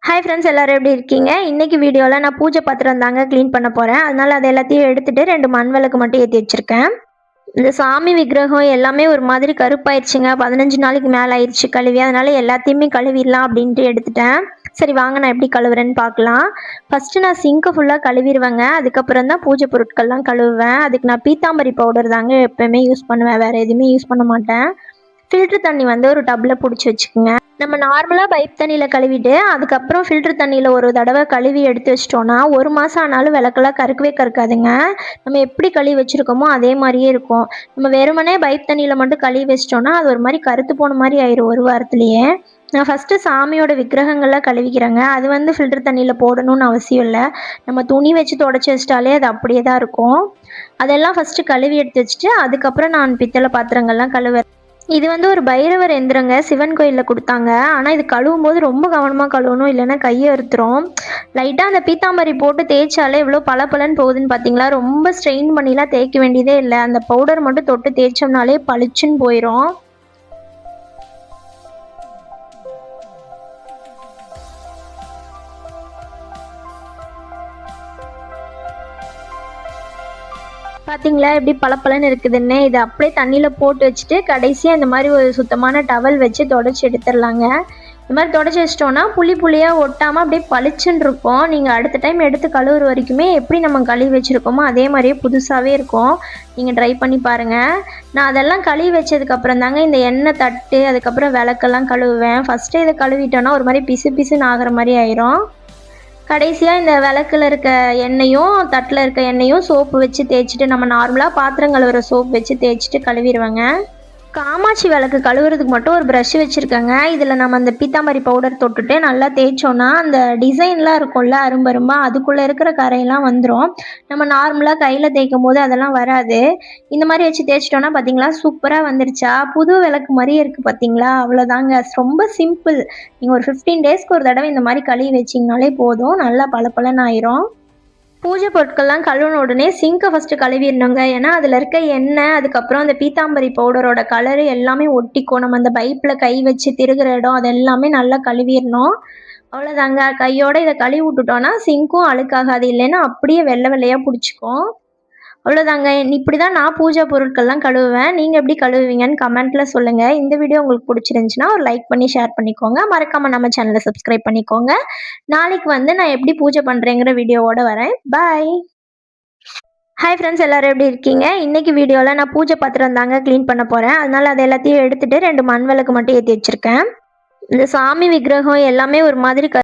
Hi friends, எல்லாரும் எப்படி இருக்கீங்க? இன்னைக்கு வீடியோவில் நான் பூஜை பாத்திரம் தாங்க க்ளீன் பண்ண போகிறேன். அதனால் அதை எல்லாத்தையும் எடுத்துகிட்டு 2 மண் விளக்கு மட்டும் ஏற்றி வச்சுருக்கேன். இந்த சாமி விக்கிரகம் எல்லாமே ஒரு மாதிரி கருப்பாயிருச்சுங்க. 15 நாளைக்கு மேலே ஆயிடுச்சு கழுவி. அதனால் எல்லாத்தையுமே கழுவிடலாம் அப்படின்ட்டு எடுத்துட்டேன். சரி வாங்க, நான் எப்படி கழுவுறேன்னு பார்க்கலாம். ஃபஸ்ட்டு நான் சிங்கை ஃபுல்லாக கழுவிடுவேங்க. அதுக்கப்புறம் தான் பூஜை பொருட்கள்லாம் கழுவுவேன். அதுக்கு நான் பீத்தாம்பரி பவுடர் தாங்க எப்போயுமே யூஸ் பண்ணுவேன். வேறு எதுவுமே யூஸ் பண்ண மாட்டேன். ஃபில்ட்ரு தண்ணி வந்து ஒரு டப்பில் பிடிச்சி வச்சுக்கோங்க. நம்ம நார்மலாக பைப் தண்ணியில் கழுவிட்டு அதுக்கப்புறம் ஃபில்ட்ரு தண்ணியில் ஒரு தடவை கழுவி எடுத்து வச்சிட்டோன்னா 1 மாதம் ஆனாலும் விளக்கெல்லாம் கருக்கவே கருக்காதுங்க. நம்ம எப்படி கழுவி வச்சுருக்கோமோ அதே மாதிரியே இருக்கும். நம்ம வெறுமனே பைப் தண்ணியில் மட்டும் கழுவி வச்சிட்டோன்னா அது ஒரு மாதிரி கருத்து போன மாதிரி ஆயிரும் 1 வாரத்துலேயே. நான் ஃபஸ்ட்டு சாமியோட விக்கிரகங்கள்லாம் கழுவிக்கிறேங்க. அது வந்து ஃபில்ட்ரு தண்ணியில் போடணும்னு அவசியம் இல்லை. நம்ம துணி வச்சு தொடச்சி வச்சிட்டாலே அது அப்படியே தான் இருக்கும். அதெல்லாம் ஃபஸ்ட்டு கழுவி எடுத்து வச்சுட்டு அதுக்கப்புறம் நான் பித்தளை பாத்திரங்கள்லாம் கழுவுறேன். இது வந்து ஒரு பைரவர் எந்திரங்க, சிவன் கோயிலில் கொடுத்தாங்க. ஆனால் இது கழுவும் போது ரொம்ப கவனமாக கழுவணும், இல்லைன்னா கையை அறுத்துரும். லைட்டாக அந்த பீத்தாம்பரி போட்டு தேய்ச்சாலே எவ்வளோ பளபளன்னு போகுதுன்னு பார்த்தீங்களா? ரொம்ப ஸ்ட்ரெயின் பண்ணிலாம் தேய்க்க வேண்டியதே இல்லை. அந்த பவுடர் மட்டும் தொட்டு தேய்ச்சோம்னாலே பளிச்சுன்னு போயிடும். பார்த்தீங்களா எப்படி பளபளன்னு இருக்குதுன்னு? இதை அப்படியே தண்ணியில் போட்டு வச்சுட்டு கடைசியாக இந்த மாதிரி ஒரு சுத்தமான டவல் வச்சு தொடச்சி எடுத்துடலாங்க. இந்த மாதிரி தொடச்சி வச்சிட்டோன்னா புளியாக ஒட்டாமல் அப்படியே பளிச்சுன்னு இருக்கும். நீங்கள் அடுத்த டைம் எடுத்து கழுவுற வரைக்குமே எப்படி நம்ம கழுவி வச்சுருக்கோமோ அதே மாதிரியே புதுசாகவே இருக்கும். நீங்கள் ட்ரை பண்ணி பாருங்கள். நான் அதெல்லாம் கழுவி வச்சதுக்கப்புறம் தாங்க இந்த எண்ணெய் தட்டு அதுக்கப்புறம் விளக்கெல்லாம் கழுவுவேன். ஃபஸ்ட்டு இதை கழுவிட்டோன்னா ஒரு மாதிரி பிசு பிசுன்னு ஆகிற மாதிரி ஆயிரும். கடைசியாக இந்த விளக்கில் இருக்க எண்ணெயும் தட்டில் இருக்க எண்ணெயும் சோப்பு வச்சு தேய்ச்சிட்டு, நம்ம நார்மலாக பாத்திரம் கழுவுற சோப்பு வச்சு தேய்ச்சிட்டு கழுவிடுவேங்க. காமாட்சி விளக்கு கழுவுறதுக்கு மட்டும் ஒரு ப்ரஷ் வச்சுருக்கேங்க. இதில் நம்ம அந்த பீத்தாம்பரி பவுடர் தொட்டுட்டு நல்லா தேய்ச்சோன்னா அந்த டிசைன்லாம் இருக்கும்ல அரும்பரும்பா, அதுக்குள்ளே இருக்கிற கரையெல்லாம் வந்துடும். நம்ம நார்மலாக கையில் தேய்க்கும் போது அதெல்லாம் வராது. இந்த மாதிரி வச்சு தேய்ச்சிட்டோன்னா பார்த்தீங்களா சூப்பராக வந்துருச்சா? புது விளக்கு மாதிரியே இருக்குது பார்த்தீங்களா? அவ்வளோதாங்க, ரொம்ப சிம்பிள். நீங்கள் ஒரு 15 டேஸ்க்கு ஒரு தடவை இந்த மாதிரி கழுவி வச்சிங்கனாலே போதும், நல்லா பளபளன்னு ஆயிரும். பூஜை பொருட்கள்லாம் கழுவுன உடனே சிங்கை ஃபஸ்ட்டு கழுவிடணுங்க. ஏன்னா அதில் இருக்க எண்ணெய் அதுக்கப்புறம் அந்த பீத்தாம்பரி பவுடரோட கலரு எல்லாமே ஒட்டிக்கும். நம்ம அந்த பைப்பில் கை வச்சு திருகிற இடம் அது எல்லாமே நல்லா கழுவிடணும். அவ்வளோதாங்க, கையோடு இதை கழுவி விட்டுட்டோன்னா சிங்க்கும் அழுக்காகாது, இல்லைன்னா அப்படியே வெள்ளை வெள்ளையாக பிடிச்சிக்கும். அவ்வளோதாங்க, இப்படி தான் நான் பூஜை பொருட்கள்லாம் கழுவுவேன். நீங்கள் எப்படி கழுவுவீங்கன்னு கமெண்ட்டில் சொல்லுங்கள். இந்த வீடியோ உங்களுக்கு பிடிச்சிருந்துச்சின்னா ஒரு லைக் பண்ணி ஷேர் பண்ணிக்கோங்க. மறக்காமல் நம்ம சேனலை சப்ஸ்கிரைப் பண்ணிக்கோங்க. நாளைக்கு வந்து நான் எப்படி பூஜை பண்ணுறேங்கிற வீடியோவோட வரேன். பாய். ஹாய் ஃப்ரெண்ட்ஸ், எல்லாரும் எப்படி இருக்கீங்க? இன்னைக்கு வீடியோவில் நான் பூஜை பாத்திரம் தாங்க க்ளீன் பண்ண போகிறேன். அதனால் அதை எல்லாத்தையும் எடுத்துகிட்டு 2 மண் விளக்கு மட்டும் ஏற்றி வச்சுருக்கேன். இந்த சாமி விக்கிரகம் எல்லாமே ஒரு மாதிரி